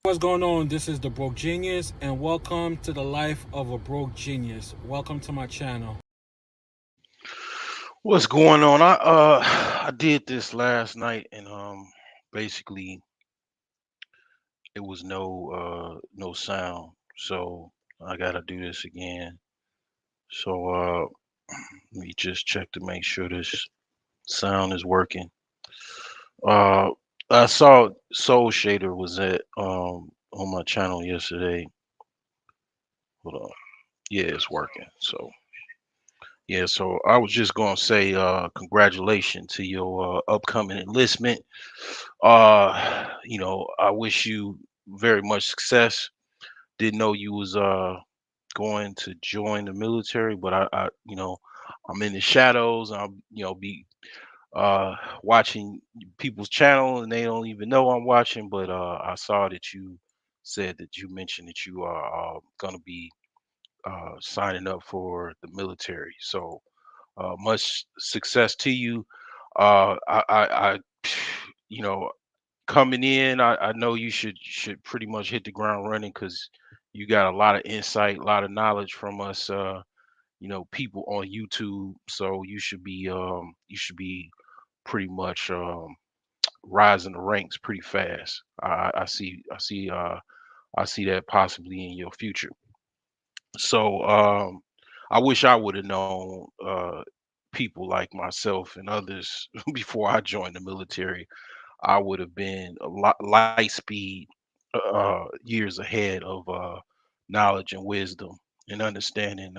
What's going on? This is the Broke Genius, and welcome to the life of a broke genius. Welcome to my channel. What's going on? I did this last night and basically it was no sound. So I gotta do this again. So let me just check to make sure this sound is working. Uh I saw Soul Shader was at on my channel yesterday. Hold on. Yeah, it's working. So yeah, so I was just gonna say congratulations to your upcoming enlistment. I wish you very much success. Didn't know you was going to join the military, but I'm in the shadows. I'll be uh watching people's channel and they don't even know I'm watching, but I saw that you said that you mentioned that you are gonna be signing up for the military. So much success to you. I you know, coming in, I know you should pretty much hit the ground running because you got a lot of insight, a lot of knowledge from us, people on YouTube. So you should be pretty much rising the ranks pretty fast. I see that possibly in your future. So I wish I would have known people like myself and others before I joined the military. I would have been a lot light speed years ahead of knowledge and wisdom and understanding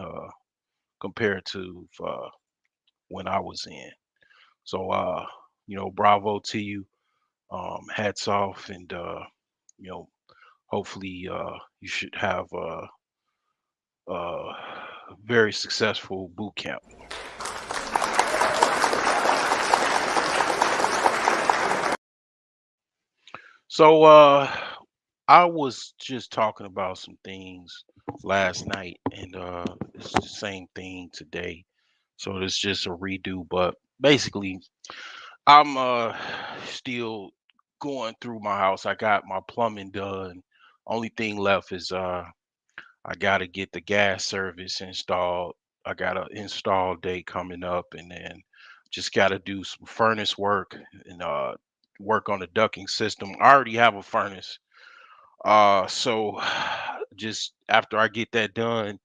compared to when I was in. So bravo to you. Hats off, and you know, hopefully you should have a very successful boot camp. So I was just talking about some things last night, and it's the same thing today. So it's just a redo, but basically, I'm still going through my house. I got my plumbing done. Only thing left is I got to get the gas service installed. I got an install date coming up, and then just got to do some furnace work and work on the ducting system. I already have a furnace, so just after I get that done,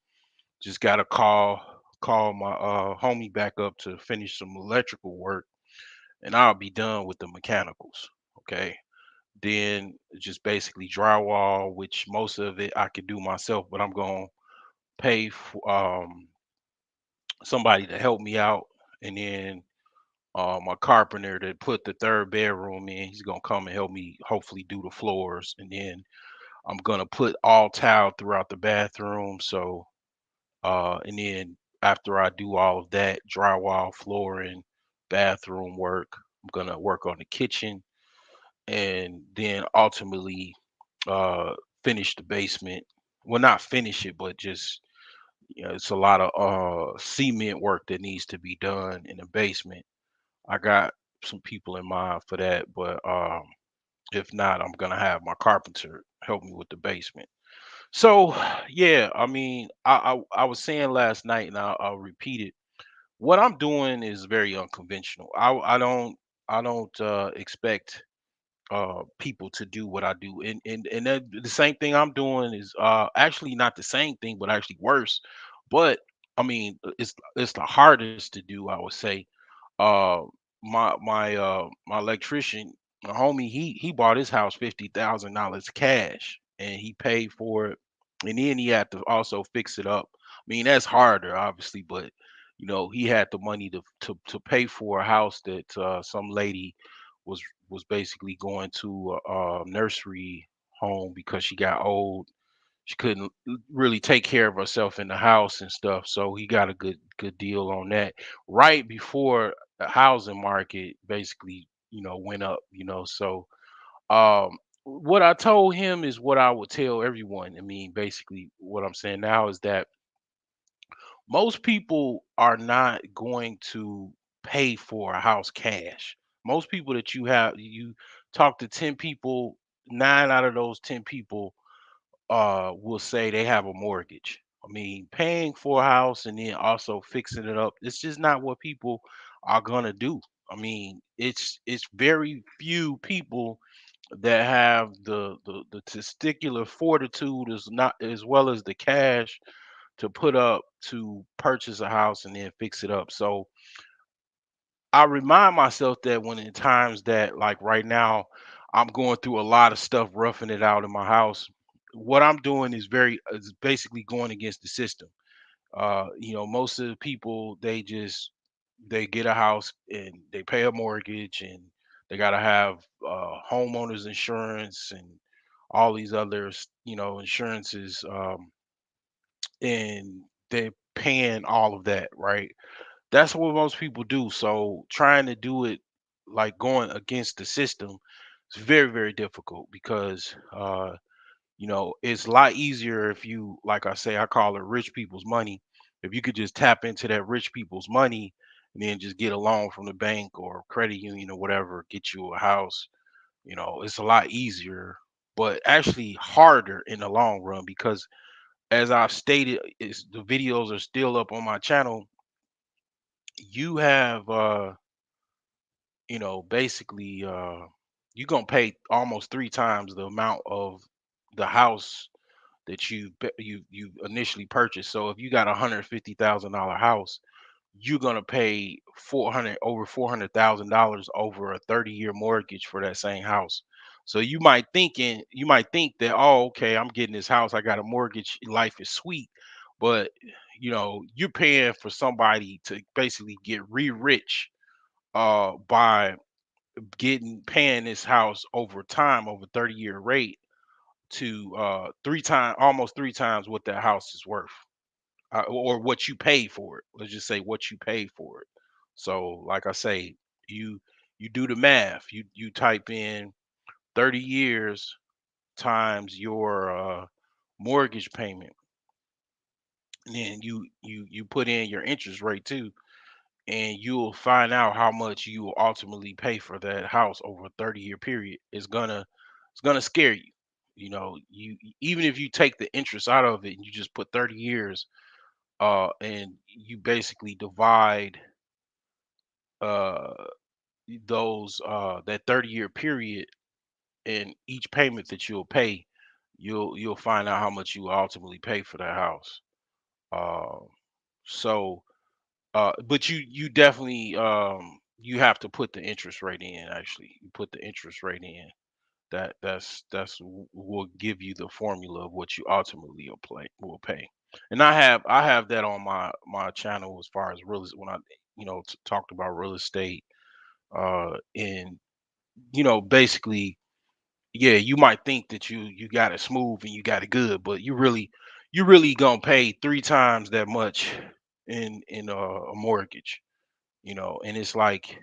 just gotta call my homie back up to finish some electrical work, and I'll be done with the mechanicals. Okay. Then just basically drywall, which most of it I could do myself, but I'm gonna pay for somebody to help me out, and then my carpenter that put the third bedroom in, he's gonna come and help me hopefully do the floors, and then I'm gonna put all tile throughout the bathroom. So, and then after I do all of that, drywall, flooring, bathroom work, I'm gonna work on the kitchen, and then ultimately uh, finish the basement. Well, not finish it, but just it's a lot of cement work that needs to be done in the basement. I got some people in mind for that, but if not, I'm gonna have my carpenter help me with the basement. So, yeah, I mean, I was saying last night, and I'll repeat it. What I'm doing is very unconventional. I don't expect people to do what I do, and that, the same thing I'm doing is actually not the same thing, but actually worse. But I mean, it's the hardest to do, I would say. Uh, my electrician, my homie, he bought his house $50,000 cash, and he paid for it, and then he had to also fix it up. I mean, that's harder, obviously, but he had the money to pay for a house that some lady was was basically going to a nursery home because she got old. She couldn't really take care of herself in the house and stuff. So he got a good deal on that right before the housing market basically, went up. So what I told him is what I would tell everyone. I mean, basically, what I'm saying now is that most people are not going to pay for a house cash. Most people that you talk to 10 people, nine out of those 10 people will say they have a mortgage. I mean, paying for a house and then also fixing it up, it's just not what people are gonna do. I mean, it's very few people that have the testicular fortitude as not as well as the cash to put up to purchase a house and then fix it up. So I remind myself that when in times that like right now I'm going through a lot of stuff roughing it out in my house, what I'm doing is basically going against the system. Most of the people they get a house and they pay a mortgage and they gotta have homeowners insurance and all these others, insurances, and they're paying all of that, right? That's what most people do. So trying to do it like going against the system is very, very difficult because it's a lot easier if you, like I say, I call it rich people's money. If you could just tap into that rich people's money and then just get a loan from the bank or credit union or whatever, get you a house, it's a lot easier, but actually harder in the long run because as I've stated, is the videos are still up on my channel. You have basically you're gonna pay almost three times the amount of the house that you initially purchased. So if you got $150,000 house, you're gonna pay 400,000 dollars over a 30-year mortgage for that same house. So you might think that, oh, okay, I'm getting this house, I got a mortgage, life is sweet, but you're paying for somebody to basically get rich by getting paying this house over time over 30-year rate to almost three times what that house is worth, or what you pay for it. Let's just say what you pay for it. So like I say, you you do the math. You type in 30 years times your mortgage payment, and then you put in your interest rate too, and you'll find out how much you will ultimately pay for that house over a 30-year period. It's gonna scare you. Even if you take the interest out of it and you just put 30 years, and you basically divide uh those that 30-year period and each payment that you'll pay, you'll find out how much you will ultimately pay for that house. Uh, so but you definitely you have to put the interest rate in. Actually, you put the interest rate in. Will give you the formula of what you ultimately will pay. And I have that on my channel as far as when I talked about real estate, and basically, yeah, you might think that you got it smooth and you got it good, but you really gonna pay three times that much in a mortgage. And it's like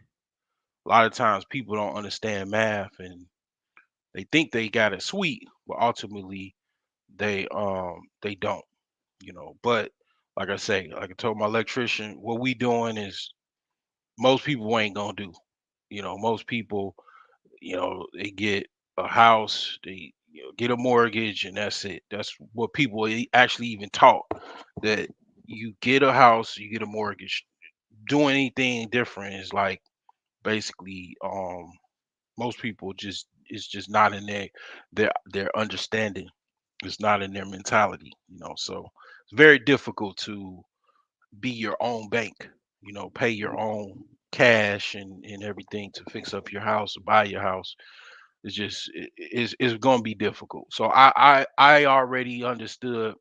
a lot of times people don't understand math and they think they got it sweet, but ultimately they don't. But like I say, like I told my electrician, what we doing is most people ain't gonna do. Most people, they get a house, they get a mortgage, and that's it. That's what people actually even taught, that you get a house, you get a mortgage. Doing anything different is like basically most people just it's just not in their understanding. It's not in their mentality. So it's very difficult to be your own bank. Pay your own cash and everything to fix up your house or buy your house. It's going to be difficult. So I already understood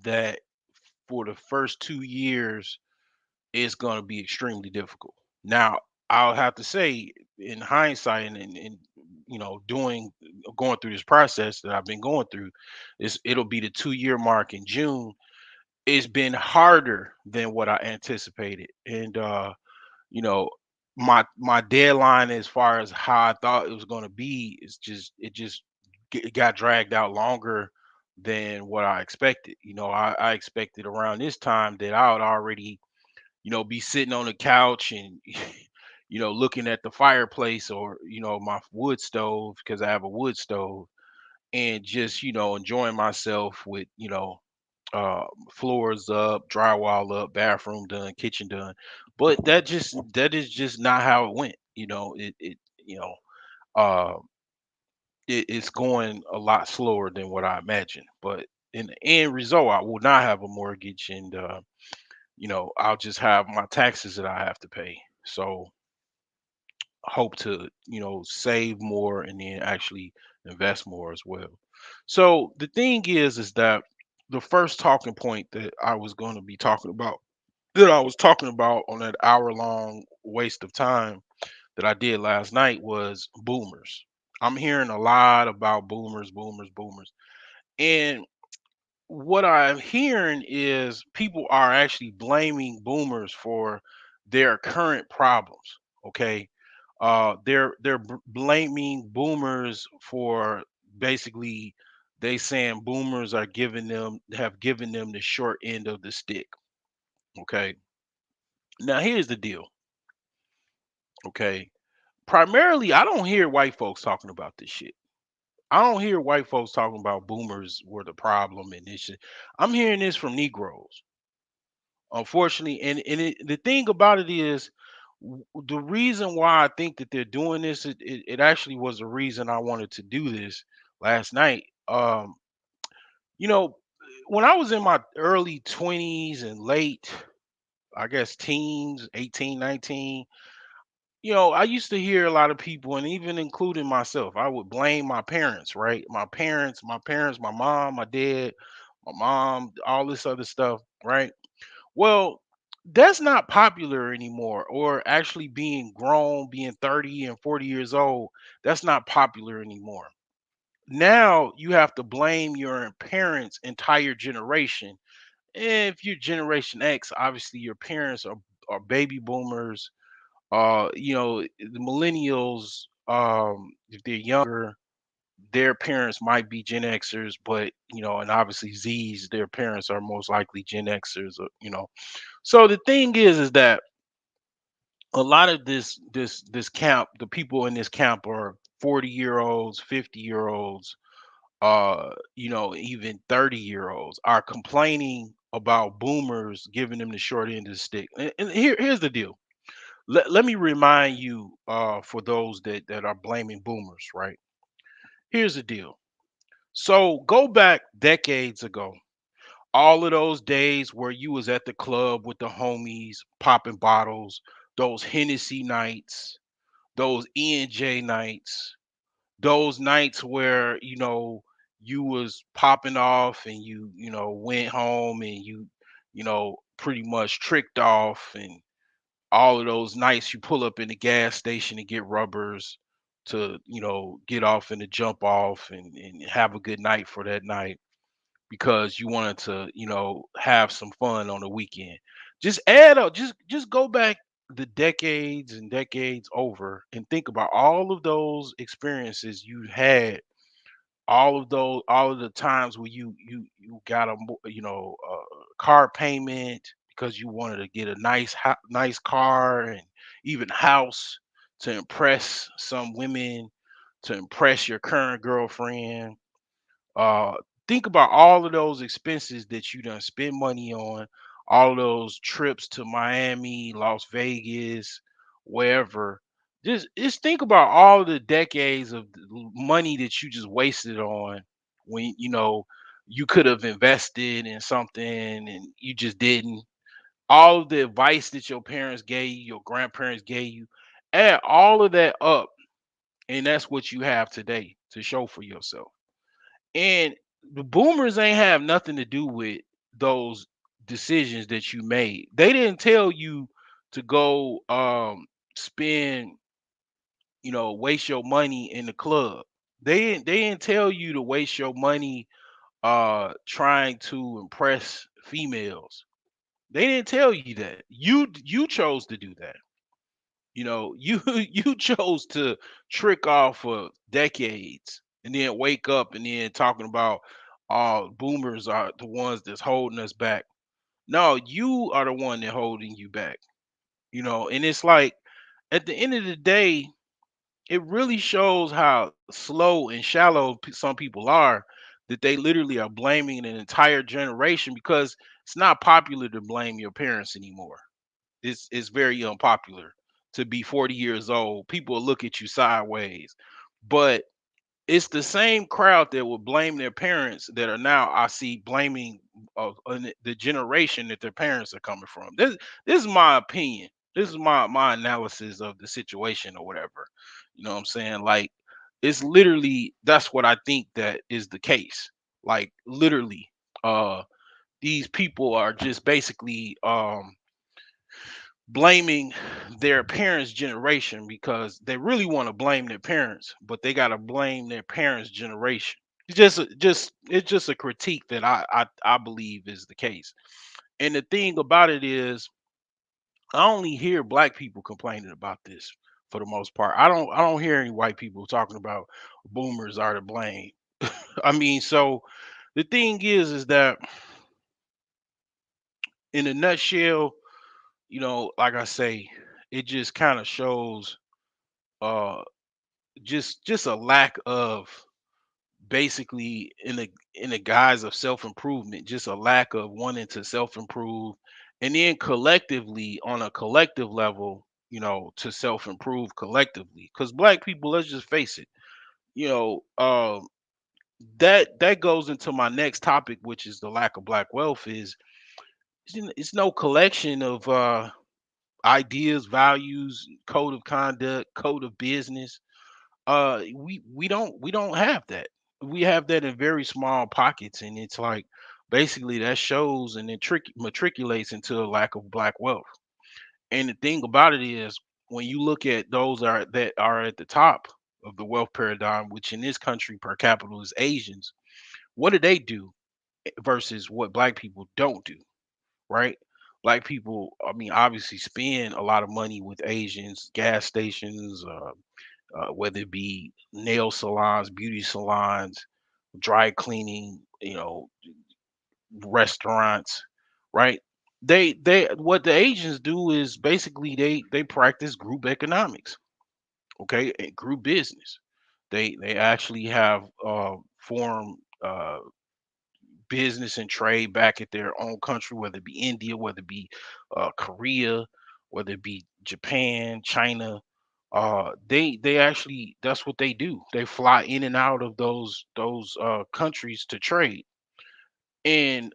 that for the first 2 years it's going to be extremely difficult. Now, I'll have to say, in hindsight, and doing going through this process that I've been going through, it'll be the 2 year mark in June. It's been harder than what I anticipated, and you know, my deadline as far as how I thought it was going to be is it got dragged out longer than what I expected. I expected around this time that I would already be sitting on the couch and looking at the fireplace or my wood stove because I have a wood stove, and just enjoying myself with uh floors up, drywall up, bathroom done, kitchen done. But that is just not how it went. You know uh it's going a lot slower than what I imagined. But in the end result, I will not have a mortgage, and I'll just have my taxes that I have to pay. So hope to save more and then actually invest more as well. So the thing is that the first talking point that I was going to be talking about, that I was talking about on that hour long waste of time that I did last night, was boomers. I'm hearing a lot about boomers, boomers, boomers. And what I'm hearing is people are actually blaming boomers for their current problems. Okay, they're blaming boomers for, basically, they saying boomers are giving them have given them the short end of the stick. Okay, now here's the deal. Okay, primarily I don't hear white folks talking about this shit. I don't hear white folks talking about boomers were the problem and this shit. I'm hearing this from Negroes, unfortunately. The thing about it is, the reason why I think that they're doing this, it actually was the reason I wanted to do this last night. You know, when I was in my early 20s and late, I guess, teens, 18, 19, I used to hear a lot of people, and even including myself, I would blame my parents, right? My parents, my mom, my dad, my mom, all this other stuff, right? Well, that's not popular anymore, or actually being grown, being 30 and 40 years old, that's not popular anymore. Now you have to blame your parents' entire generation. If you're Generation X, obviously your parents are baby boomers. The millennials, if they're younger, their parents might be Gen Xers, but and obviously Z's, their parents are most likely Gen Xers, So the thing is that a lot of this camp, the people in this camp are 40-year-olds, 50-year-olds, even 30-year-olds are complaining about boomers giving them the short end of the stick. And here's the deal. Let me remind you, for those that are blaming boomers, right? Here's the deal. So go back decades ago. All of those days where you was at the club with the homies popping bottles, those Hennessy nights, those E&J nights, those nights where you was popping off and you went home and you pretty much tricked off, and all of those nights you pull up in the gas station and get rubbers to get off and to jump off and have a good night for that night because you wanted to, have some fun on the weekend. Just add up, just go back the decades and decades over and think about all of those experiences you had, all of the times where you got a car payment because you wanted to get a nice car and even house to impress some women, to impress your current girlfriend. uh, think about all of those expenses that you done spend money on, all of those trips to Miami, Las Vegas, wherever. Just think about all the decades of money that you just wasted on when you could have invested in something and you just didn't. All of the advice that your parents gave you, your grandparents gave you, add all of that up, and that's what you have today to show for yourself. And the boomers ain't have nothing to do with those decisions that you made. They didn't tell you to go spend, waste your money in the club. They didn't tell you to waste your money trying to impress females. They didn't tell you that. You chose to do that. You you chose to trick off for decades and then wake up and then talking about boomers are the ones that's holding us back. No, you are the one that holding you back. And it's like, at the end of the day, it really shows how slow and shallow some people are, that they literally are blaming an entire generation, because it's not popular to blame your parents anymore. It's very unpopular to be 40 years old. People will look at you sideways. But it's the same crowd that would blame their parents that are now, I see, blaming the generation that their parents are coming from. This is my opinion. This is my analysis of the situation or whatever. You know what I'm saying? Like, it's literally, that's what I think that is the case. Like, literally, uh these people are just basically blaming their parents' generation, because they really want to blame their parents, but they got to blame their parents' generation. It's just a critique that I believe is the case. And the thing about it is, I only hear black people complaining about this for the most part. I don't hear any white people talking about boomers are to blame. I mean, so the thing is that, in a nutshell, like I say, it just kind of shows uh just a lack of, basically, in the guise of self-improvement, just a lack of wanting to self-improve, and then collectively, on a collective level, to self-improve collectively, because black people, let's just face it, you know that goes into my next topic, which is the lack of black wealth. It's no collection of ideas, values, code of conduct, code of business. We don't have that. We have that in very small pockets, and it's like, basically, that shows and it matriculates into a lack of black wealth. And the thing about it is, when you look at those that are at the top of the wealth paradigm, which in this country per capita is Asians, what do they do versus what black people don't do, right? Black people, I mean, obviously spend a lot of money with Asians, gas stations, whether it be nail salons, beauty salons, dry cleaning, restaurants, right? They What the Asians do is, basically, they practice group economics, okay, and group business. They actually have formed business and trade back at their own country, whether it be India, whether it be Korea, whether it be Japan, China. They actually, that's what they do. They fly in and out of those countries to trade. And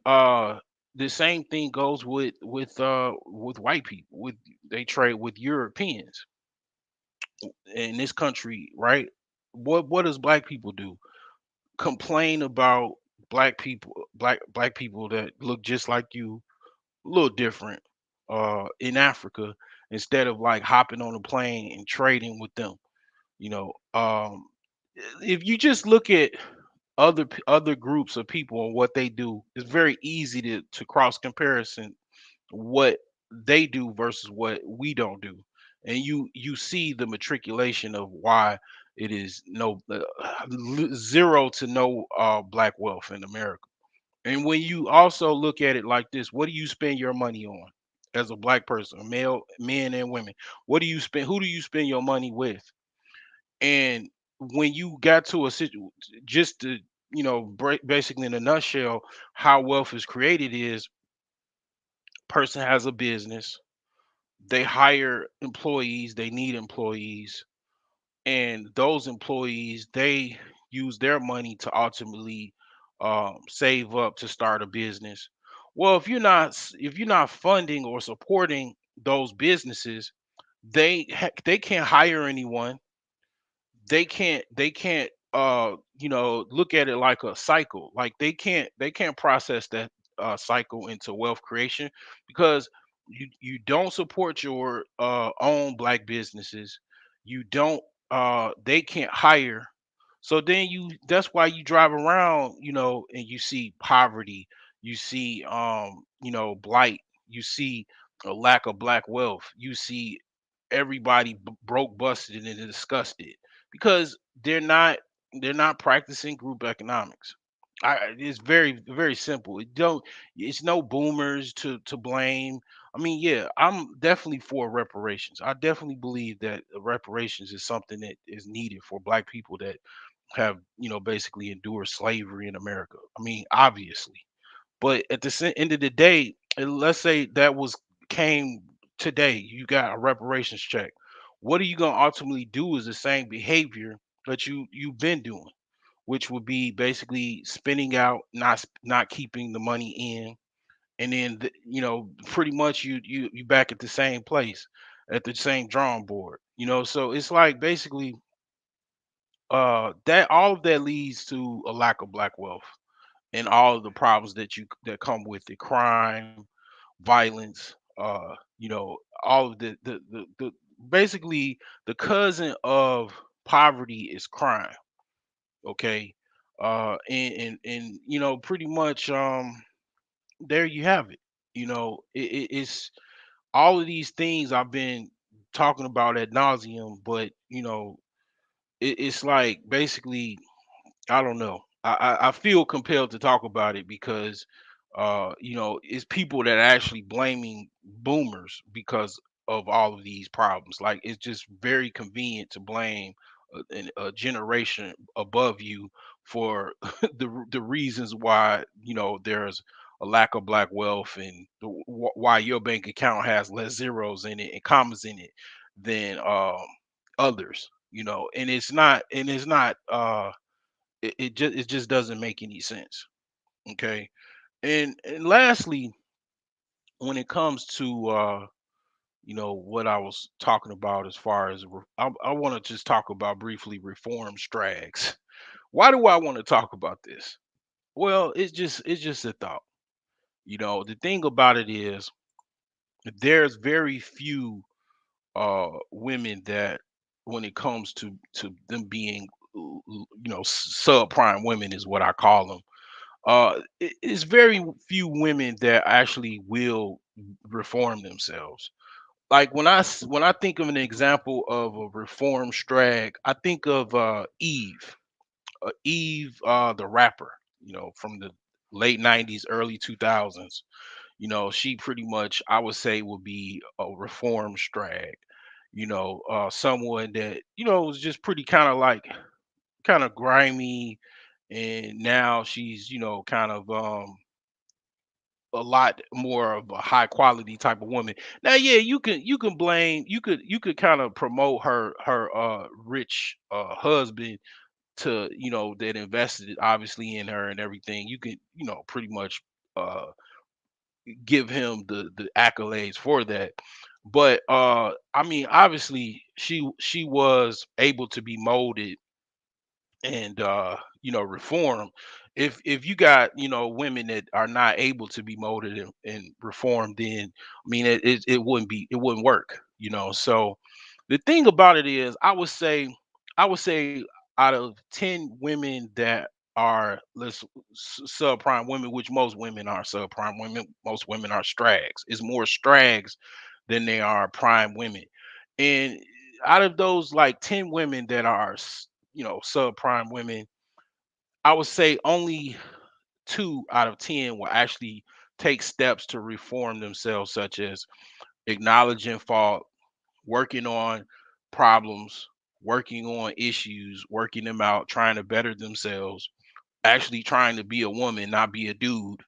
the same thing goes with white people. With They trade with Europeans in this country, right? What does black people do? Complain about black people that look just like you, a little different, in Africa, instead of like hopping on a plane and trading with them. You know, if you just look at other groups of people and what they do, it's very easy to cross comparison what they do versus what we don't do, and you see the matriculation of why it is no zero to no black wealth in America. And when you also look at it like this, what do you spend your money on as a black person, male, men and women? What do you spend? Who do you spend your money with? And when you got to a situation, just to basically, in a nutshell, how wealth is created is, person has a business, they hire employees, they need employees, and those employees, they use their money to ultimately save up to start a business. Well, if you're not funding or supporting those businesses, they can't hire anyone. They can't look at it like a cycle. Like, they can't process that cycle into wealth creation, because you don't support your own black businesses. You don't They can't hire. So then, that's why you drive around, and you see poverty, you see blight, you see a lack of black wealth, you see everybody broke, busted, and disgusted, because they're not practicing group economics. It's very, very simple. It's no boomers to blame. I mean, yeah, I'm definitely for reparations. I definitely believe that reparations is something that is needed for black people that have, basically endured slavery in America. I mean, obviously. But at the end of the day, let's say that was came today, you got a reparations check. What are you gonna ultimately do is the same behavior that you've been doing, which would be basically spending out, not keeping the money in, and then pretty much you back at the same place, at the same drawing board. So it's like basically that all of that leads to a lack of black wealth and all of the problems that come with it: crime, violence, all of the basically the cousin of poverty is crime. Okay. And pretty much there you have it. It's all of these things I've been talking about ad nauseum, but it's like basically I don't know. I feel compelled to talk about it because, it's people that are actually blaming boomers because of all of these problems. Like it's just very convenient to blame a generation above you for the reasons why there's a lack of black wealth, and why your bank account has less zeros in it and commas in it than others. And it just doesn't make any sense. Okay. And lastly, when it comes to what I was talking about, as far as I want to just talk about briefly reform Straggs. Why do I want to talk about this? Well, it's just a thought. The thing about it is there's very few women that, when it comes to them being subprime women is what I call them. It's very few women that actually will reform themselves. Like when I think of an example of a reform strag, I think of Eve, the rapper, from the late '90s, early 2000s. She pretty much, I would say, would be a reform strag. Someone that was just pretty kind of grimy, and now she's kind of a lot more of a high quality type of woman. Now, yeah, you can blame, you could kind of promote her rich husband, to that invested obviously in her and everything. You could pretty much uh give him the accolades for that. But I mean, obviously she was able to be molded and reform. If you got women that are not able to be molded and reformed, then I mean it wouldn't work. So the thing about it is, I would say out of 10 women that are, subprime women, which most women are subprime women, most women are strags. It's more strags than they are prime women. And out of those like 10 women that are subprime women, I would say only 2 out of 10 will actually take steps to reform themselves, such as acknowledging fault, working on problems, working on issues, working them out, trying to better themselves, actually trying to be a woman, not be a dude.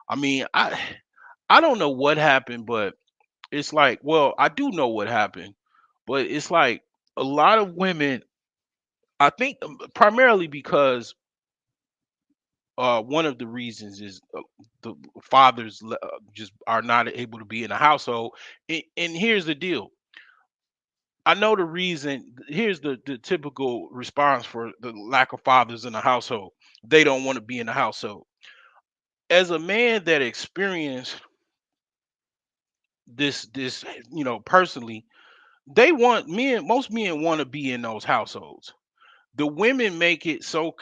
I mean, I don't know what happened, but it's like, well, I do know what happened, but it's like a lot of women, I think, primarily because one of the reasons is the fathers just are not able to be in the household. And here's the deal. I know the reason. Here's the typical response for the lack of fathers in the household. They don't want to be in the household. As a man that experienced this, personally, they want men. Most men want to be in those households. The women make it so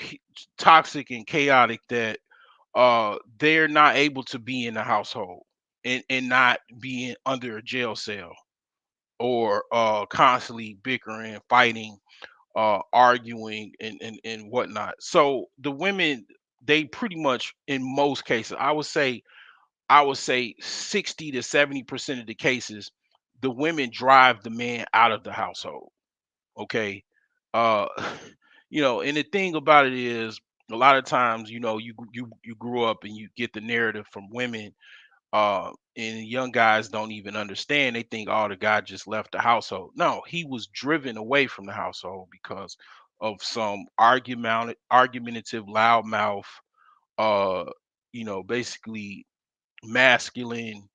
toxic and chaotic that they're not able to be in the household and not being under a jail cell, or constantly bickering, fighting, arguing, and whatnot. So the women, they pretty much, in most cases, I would say I would say 60 to 70% of the cases, the women drive the man out of the household. Okay. Uh, and the thing about it is, a lot of times, you grew up and you get the narrative from women, and young guys don't even understand. They think, oh, the guy just left the household. No, he was driven away from the household because of some argumentative, loudmouth, uh, basically masculine,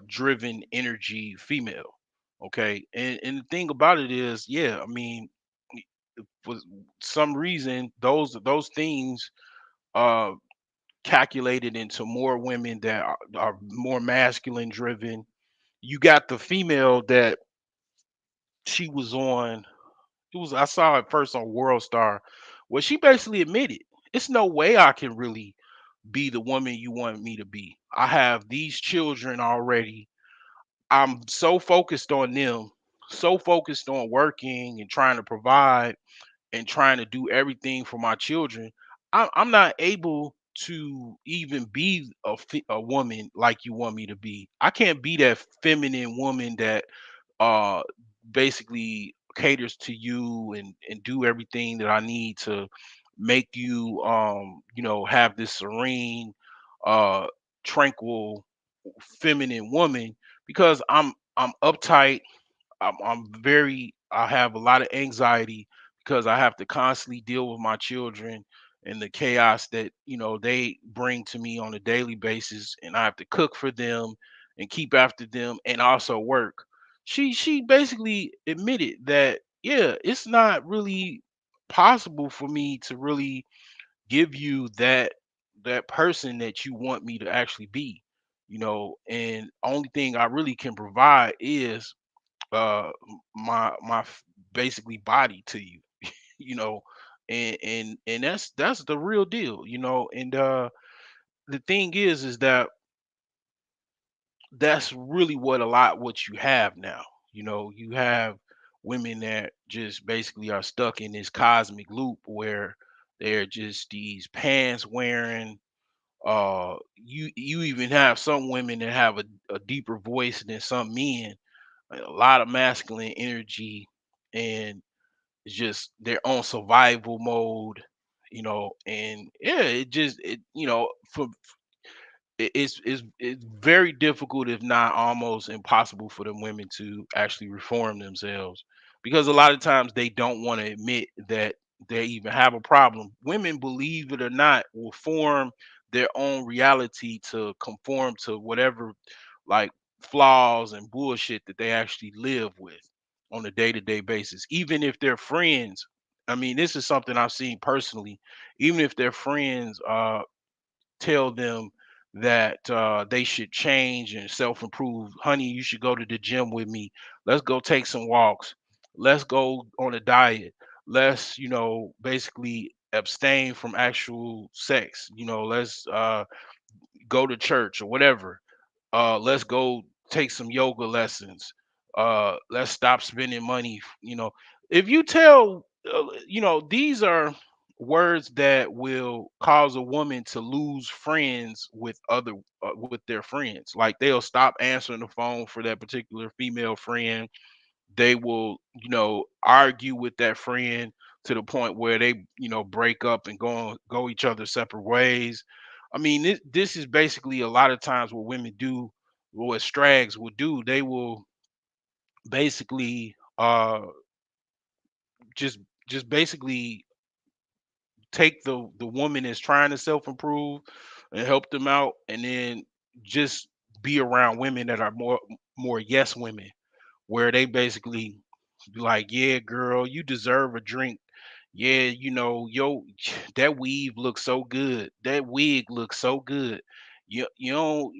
driven energy female. Okay. And the thing about it is, yeah, I mean, for some reason, those things uh calculated into more women that are more masculine driven. You got the female that she was on. It was I saw it first on World Star, where she basically admitted, it's no way I can really be the woman you want me to be. I have these children already. I'm so focused on them, so focused on working and trying to provide and trying to do everything for my children. I'm not able to even be a woman like you want me to be. I can't be that feminine woman that uh basically caters to you and do everything that I need to make you have this serene, uh tranquil, feminine woman, because I'm uptight. I have a lot of anxiety because I have to constantly deal with my children and the chaos that they bring to me on a daily basis, and I have to cook for them and keep after them and also work. She basically admitted that, yeah, it's not really possible for me to really give you that person that you want me to actually be. And only thing I really can provide is basically body to you. you know and that's the real deal. And the thing is that that's really what you have now. You have women that just basically are stuck in this cosmic loop where they're just these pants wearing. You even have some women that have a deeper voice than some men, a lot of masculine energy, and it's just their own survival mode. And yeah, for it's very difficult, if not almost impossible, for them women to actually reform themselves, because a lot of times they don't want to admit that they even have a problem. Women, believe it or not, will form their own reality to conform to whatever, like, flaws and bullshit that they actually live with on a day-to-day basis, even if they're friends. I mean, this is something I've seen personally. Even if their friends tell them that they should change and self-improve. Honey, you should go to the gym with me. Let's go take some walks. Let's go on a diet. Let's, basically abstain from actual sex. Let's go to church or whatever. Let's go take some yoga lessons. Let's stop spending money. If you tell, these are words that will cause a woman to lose friends with their friends. Like, they'll stop answering the phone for that particular female friend. They will, argue with that friend to the point where they, break up and go each other's separate ways. I mean, this is basically a lot of times what women do, what Straggs will do. They will basically just just basically take the woman that's trying to self-improve and help them out, and then just be around women that are more yes women, where they basically be like, yeah, girl, you deserve a drink. Yeah, yo, that weave looks so good. That wig looks so good. You don't,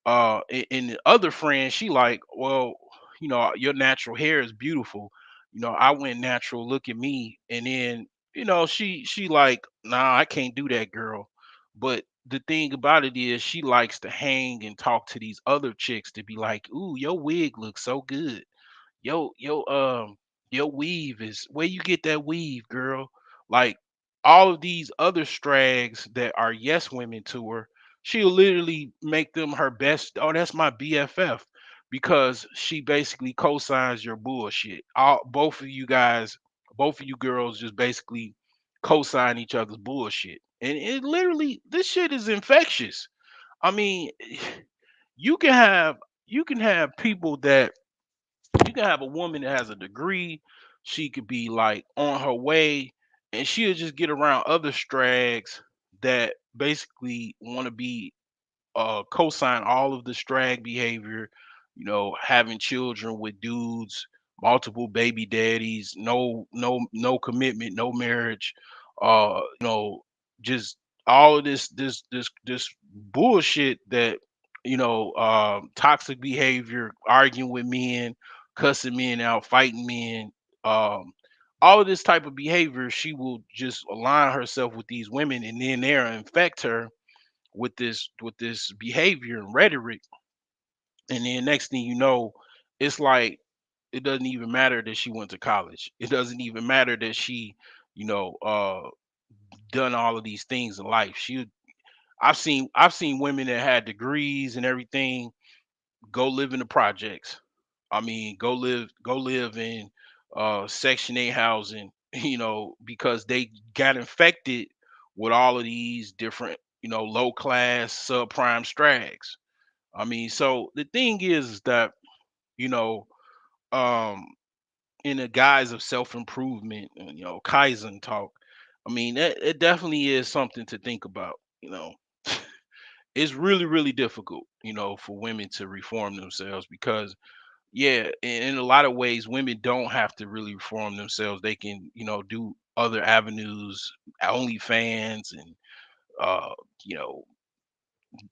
and the other friend, she like, well, your natural hair is beautiful. I went natural. Look at me. And then, she like, nah, I can't do that, girl. But the thing about it is, she likes to hang and talk to these other chicks to be like, ooh, your wig looks so good. Your weave is, where you get that weave, girl? Like, all of these other strags that are yes women to her, she'll literally make them her best. Oh, that's my BFF, because she basically co-signs your bullshit. All both of you guys, both of you girls, just basically co-sign each other's bullshit, and it literally this shit is infectious. I mean, you can have people that you can have a woman that has a degree. She could be like on her way, and she'll just get around other strags that basically want to be co-sign all of the strag behavior, having children with dudes, multiple baby daddies, no commitment, no marriage, just all of this bullshit that toxic behavior, arguing with men, cussing men out, fighting men, um, all of this type of behavior. She will just align herself with these women, and then they'll infect her with this behavior and rhetoric, and then next thing you know, it's like it doesn't even matter that she went to college. It doesn't even matter that she, you know, uh done all of these things in life. I've seen women that had degrees and everything go live in the projects. I mean, go live in Section 8 housing, because they got infected with all of these different, low class subprime strags. I mean, so the thing is that, you know, um, in the guise of self improvement and Kaizen talk, I mean, that it definitely is something to think about. It's really, really difficult, for women to reform themselves because, yeah, in a lot of ways, women don't have to really reform themselves. They can, do other avenues, OnlyFans, and uh, you know,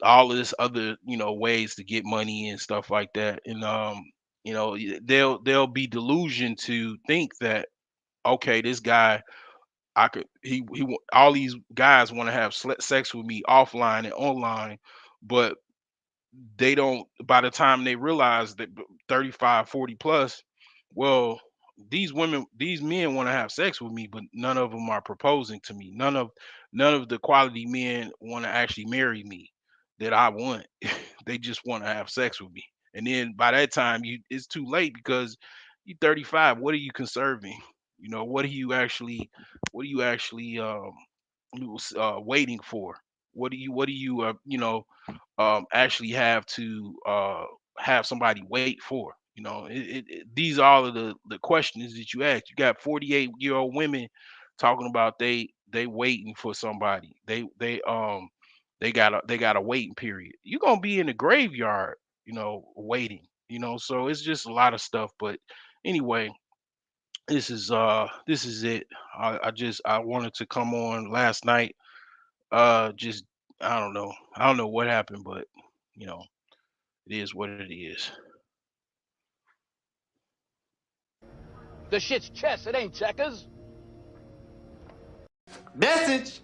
all of this other, ways to get money and stuff like that. And they'll be delusion to think that, okay, this guy, I could all these guys want to have sex with me offline and online, but they don't, by the time they realize that 35, 40 plus, well, these men want to have sex with me, but none of them are proposing to me. None of the quality men want to actually marry me that I want. They just want to have sex with me. And then by that time, it's too late because you're 35. What are you conserving? What are you actually waiting for? What do you actually have to have somebody wait for? These are all of the questions that you ask. You got 48-year-old women talking about they waiting for somebody. They got a waiting period. You're gonna be in the graveyard, waiting. So it's just a lot of stuff. But anyway, this is it. I wanted to come on last night. Just I don't know what happened, but you know it is what it is. The shit's chess, it ain't checkers. Message.